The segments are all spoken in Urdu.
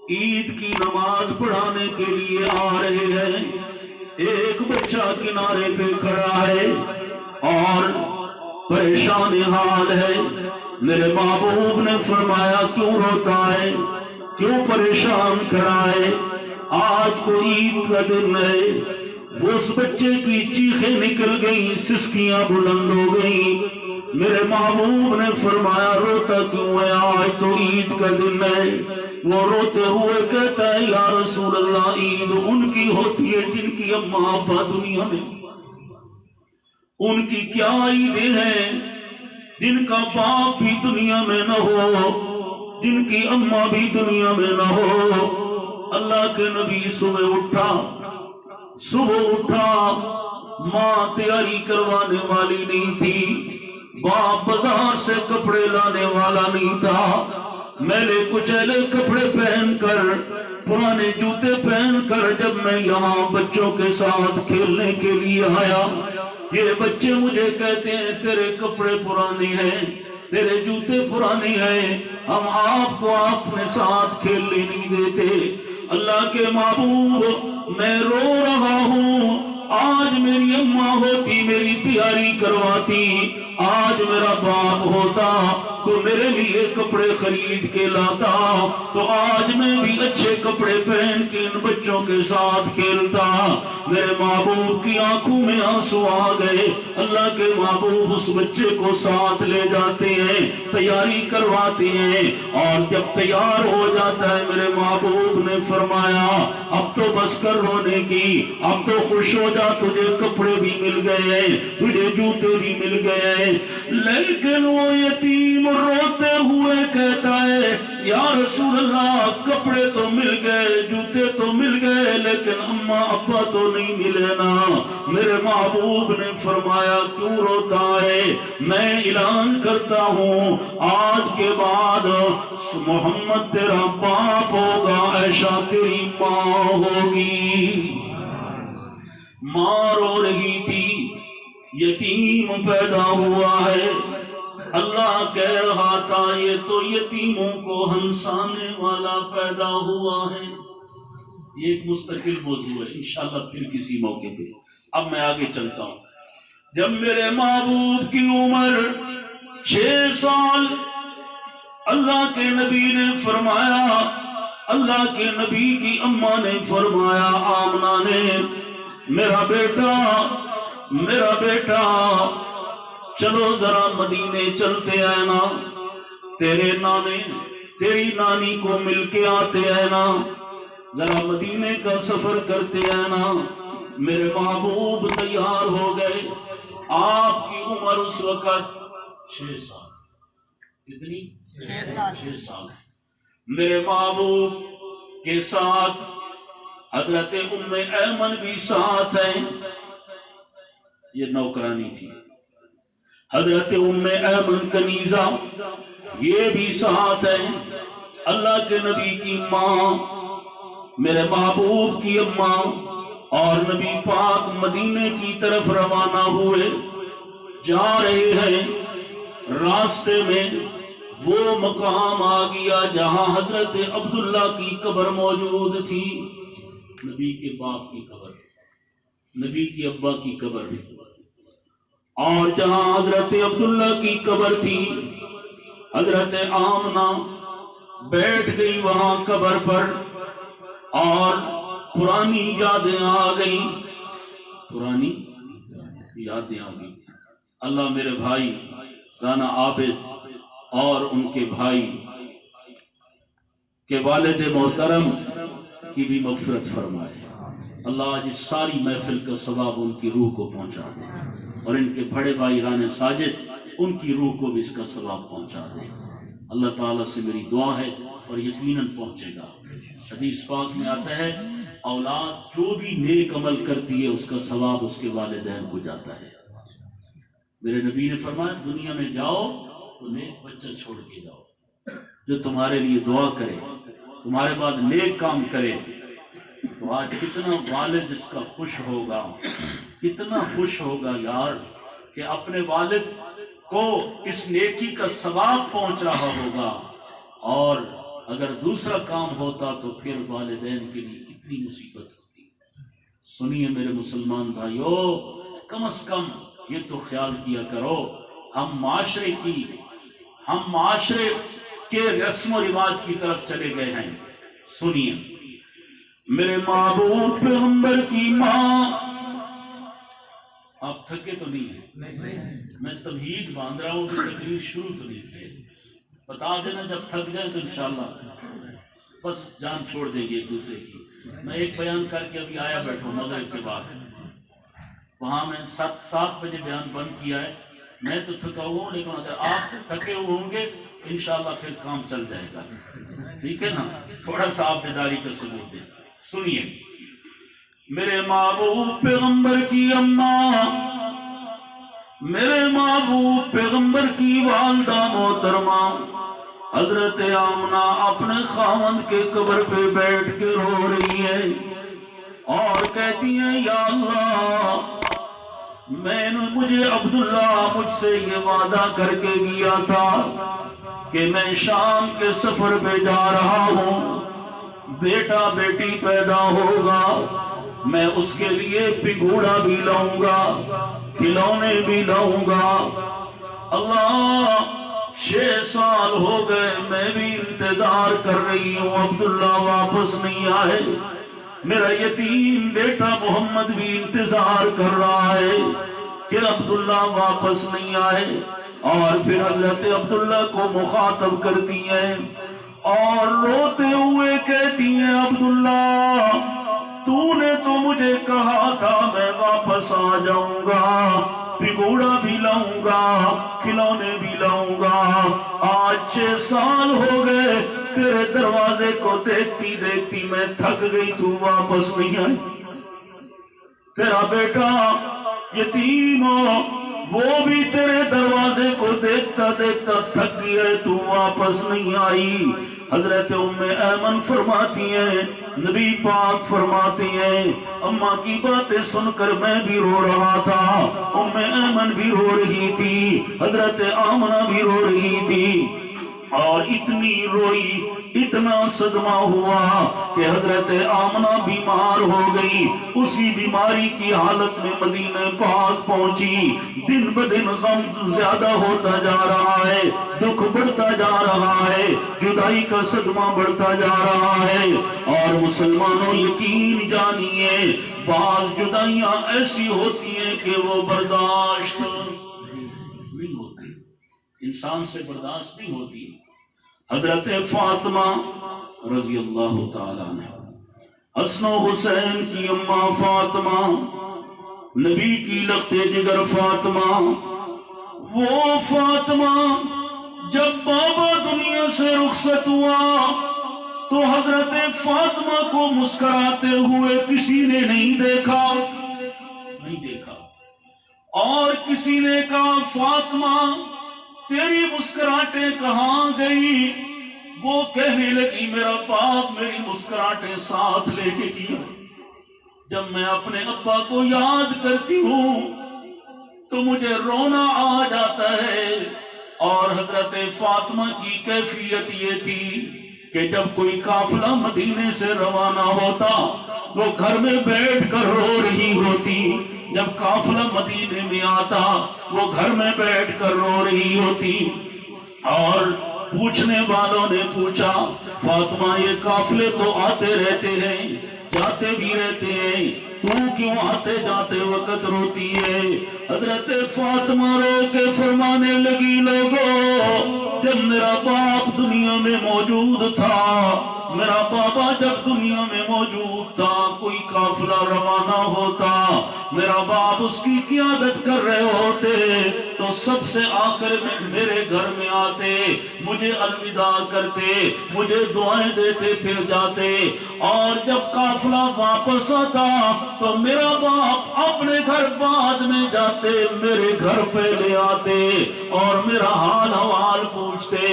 عید کی نماز پڑھانے کے لیے آ رہے ہیں، ایک بچہ کنارے پہ کھڑا ہے اور پریشان حال ہے۔ میرے محبوب نے فرمایا کیوں روتا ہے، کیوں پریشان کھڑا ہے؟ آج کو عید کا دن ہے۔ اس بچے کی چیخیں نکل گئیں، سسکیاں بلند ہو گئیں۔ میرے محبوب نے فرمایا روتا کیوں ہے؟ آج تو عید کا دن ہے۔ وہ روتے ہوئے کہتا ہے یا رسول اللہ، عید ان کی ہوتی ہے جن کی اماں ابا دنیا میں، ان کی کیا عیدیں ہیں جن کا باپ بھی دنیا میں نہ ہو، جن کی اماں بھی دنیا میں نہ ہو۔ اللہ کے نبی صبح اٹھا، ماں تیاری کروانے والی نہیں تھی، باپ بازار سے کپڑے لانے والا نہیں تھا۔ میلے کچیلے کپڑے پہن کر، پرانے جوتے پہن کر جب میں یہاں بچوں کے ساتھ کھیلنے کے لیے آیا، یہ بچے مجھے کہتے ہیں تیرے کپڑے پرانے ہیں، تیرے جوتے پرانے ہیں، ہم آپ کو اپنے ساتھ کھیلنے نہیں دیتے۔ اللہ کے محبوب، میں رو رہا ہوں، آج میری اماں ہوتی میری تیاری کرواتی، آج میرا باپ ہوتا تو میرے لیے کپڑے خرید کے لاتا، تو آج میں بھی اچھے کپڑے پہن کے ان بچوں کے ساتھ کھیلتا۔ میرے محبوب کی آنکھوں میں آنسو آ گئے۔ اللہ کے محبوب اس بچے کو ساتھ لے جاتے ہیں، تیاری کرواتے ہیں، اور جب تیار ہو جاتا ہے میرے محبوب نے فرمایا اب تو بس کر رونے کی، اب تو خوش ہو جا، تجھے کپڑے بھی مل گئے، تجھے جوتے بھی مل گئے۔ لیکن وہ یتیم روتے ہوئے کہتا ہے یا رسول اللہ، کپڑے تو مل گئے، جوتے تو مل گئے، لیکن اماں ابا تو نہیں ملے نا۔ میرے محبوب نے فرمایا کیوں روتا ہے؟ میں اعلان کرتا ہوں آج کے بعد محمد تیرا باپ ہوگا، عائشہ تیری ماں ہوگی۔ ماں رو رہی تھی، یتیم پیدا ہوا ہے۔ اللہ کہہ رہا تھا یہ تو یتیموں کو ہنسانے والا پیدا ہوا ہے۔ یہ ایک مستقل موضوع ہے، انشاءاللہ پھر کسی موقع پہ۔ اب میں آگے چلتا ہوں۔ جب میرے محبوب کی عمر 6 سال، اللہ کے نبی نے فرمایا، اللہ کے نبی کی اماں نے فرمایا، آمنہ نے، میرا بیٹا چلو ذرا مدینے چلتے ہیں نا، تیری نانی کو مل کے آتے ہیں نا، ذرا مدینے کا سفر کرتے ہیں نا۔ میرے محبوب تیار ہو گئے۔ آپ کی عمر اس وقت 6 سال، کتنی؟ 6 سال۔ میرے محبوب کے ساتھ حضرت ام ایمن بھی ساتھ ہیں، یہ نوکرانی تھی۔ حضرت ام ایمن کنیزہ یہ بھی ساتھ ہیں۔ اللہ کے نبی کی ماں، میرے محبوب کی اماں، اور نبی پاک مدینے کی طرف روانہ ہوئے، جا رہے ہیں۔ راستے میں وہ مقام آ گیا جہاں حضرت عبداللہ کی قبر موجود تھی، نبی کے باپ کی قبر، نبی کی ابا کی قبر، اور جہاں حضرت عبداللہ کی قبر تھی، حضرت آمنہ بیٹھ گئی وہاں قبر پر، اور پرانی یادیں آ گئیں، پرانی یادیں آ گئیں۔ اللہ میرے بھائی رانا عابد اور ان کے بھائی کے والد محترم کی بھی مغفرت فرمائے۔ اللہ آج اس ساری محفل کا ثواب ان کی روح کو پہنچا دے، اور ان کے بڑے بھائی رانا ساجد، ان کی روح کو بھی اس کا ثواب پہنچا دے۔ اللہ تعالیٰ سے میری دعا ہے اور یقیناً پہنچے گا۔ حدیث پاک میں آتا ہے اولاد جو بھی نیک عمل کرتی ہے اس کا ثواب اس کے والدین کو جاتا ہے۔ میرے نبی نے فرمایا دنیا میں جاؤ تو نیک بچہ چھوڑ کے جاؤ جو تمہارے لیے دعا کرے، تمہارے بعد نیک کام کرے۔ تو آج کتنا والد اس کا خوش ہوگا، کتنا خوش ہوگا یار کہ اپنے والد کو اس نیکی کا ثواب پہنچ رہا ہوگا، اور اگر دوسرا کام ہوتا تو پھر والدین کے لیے کتنی مصیبت ہوتی۔ سنیے میرے مسلمان بھائیو، کم از کم یہ تو خیال کیا کرو، ہم معاشرے کے رسم و رواج کی طرف چلے گئے ہیں۔ سنیے میرے محبوب پیغمبر کی ماں، آپ تھکے تو نہیں ہیں؟ میں تمہید باندھ رہا ہوں کہ تقریر شروع تو نہیں کی، بتا دینا جب تھک جائے تو انشاءاللہ بس جان چھوڑ دیں گے ایک دوسرے کی۔ میں ایک بیان کر کے ابھی آیا بیٹھوں مغرب کے بعد، وہاں میں 7 بجے بیان بند کیا ہے۔ میں تو تھکا ہوں، لیکن اگر آپ تھکے ہوئے ہوں گے انشاءاللہ پھر کام چل جائے گا، ٹھیک ہے نا؟ تھوڑا سا آپ بیداری کا ثبوت دیں۔ سنیے میرے محبوب پیغمبر کی اماں، میرے محبوب پیغمبر کی والدہ محترمہ حضرت آمنہ اپنے خاوند کے قبر پہ بیٹھ کے رو رہی ہے اور کہتی ہیں یا اللہ، مجھے عبداللہ مجھ سے یہ وعدہ کر کے گیا تھا کہ میں شام کے سفر پہ جا رہا ہوں، بیٹا بیٹی پیدا ہوگا، میں اس کے لیے پگوڑا بھی لاؤں گا، کھلونے بھی لاؤں گا۔ اللہ 6 سال ہو گئے، میں بھی انتظار کر رہی ہوں، عبداللہ واپس نہیں آئے، میرا یتیم بیٹا محمد بھی انتظار کر رہا ہے کہ عبداللہ واپس نہیں آئے۔ اور پھر حضرت عبداللہ کو مخاطب کرتی ہیں اور روتے ہوئے کہتی ہیں عبداللہ، تو نے تو مجھے کہا تھا میں واپس آ جاؤں گا، پگوڑا بھی لاؤں گا، کھلونے بھی لاؤں گا، آج 6 سال ہو گئے تیرے دروازے کو دیکھتی دیکھتی میں تھک گئی، تو واپس نہیں آئی، تیرا بیٹا یتیم وہ بھی تیرے دروازے کو دیکھتا دیکھتا تھک گیا، تو واپس نہیں آئی۔ حضرت ام ایمن فرماتی ہیں، نبی پاک فرماتے ہیں، اماں کی باتیں سن کر میں بھی رو رہا تھا، ام ایمن بھی رو رہی تھی، حضرت آمنہ بھی رو رہی تھی، اور اتنی روئی، اتنا صدمہ ہوا کہ حضرت آمنہ بیمار ہو گئی، اسی بیماری کی حالت میں مدینہ پاک پہنچی۔ دن بدن غم زیادہ ہوتا جا رہا ہے، دکھ بڑھتا جا رہا ہے، جدائی کا صدمہ بڑھتا جا رہا ہے، اور مسلمانوں یقین جانیے بعض جدائیاں ایسی ہوتی ہیں کہ وہ برداشت نہیں ہوتی، انسان سے برداشت نہیں ہوتی۔ حضرت فاطمہ رضی اللہ تعالیٰ عنہ، حسن و حسین کی اماں فاطمہ، نبی کی لختے جگر فاطمہ، وہ فاطمہ جب بابا دنیا سے رخصت ہوا تو حضرت فاطمہ کو مسکراتے ہوئے کسی نے نہیں دیکھا، اور کسی نے کہا فاطمہ تیری مسکراہٹیں کہاں گئی؟ وہ کہنے لگی میرا باپ میری مسکراہٹیں ساتھ لے کے گیا، جب میں اپنے ابا کو یاد کرتی ہوں تو مجھے رونا آ جاتا ہے۔ اور حضرت فاطمہ کی کیفیت یہ تھی کہ جب کوئی قافلہ مدینے سے روانہ ہوتا وہ گھر میں بیٹھ کر رو رہی ہوتی، جب قافلہ مدینے میں آتا وہ گھر میں بیٹھ کر رو رہی ہوتی، اور پوچھنے والوں نے پوچھا فاطمہ یہ قافلے تو آتے رہتے ہیں جاتے بھی رہتے ہیں، تو کیوں آتے جاتے وقت روتی ہے؟ حضرت فاطمہ رو کے فرمانے لگی لوگو جب میرا باپ دنیا میں موجود تھا، میرا بابا جب دنیا میں موجود تھا، کوئی قافلہ روانہ ہوتا، میرا باپ اس کی قیادت کر رہے ہوتے تو سب سے آخر میں میرے گھر میں آتے، مجھے الوداع کرتے، مجھے دعائیں دیتے پھر جاتے، اور جب قافلہ واپس آتا تو میرا باپ اپنے گھر بعد میں جاتے، میرے گھر پہلے آتے اور میرا حال حوال پوچھتے۔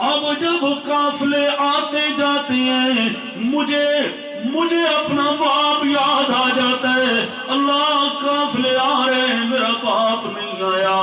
اب جب قافلے آتے جاتے ہیں مجھے اپنا باپ یاد آ جاتا ہے، اللہ قافلے آ رہے ہیں میرا باپ نہیں آیا،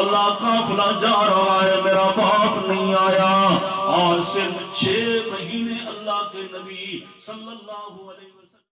اللہ قافلہ جا رہا ہے میرا باپ نہیں آیا۔ اور صرف 6 مہینے اللہ کے نبی صلی اللہ علیہ وسلم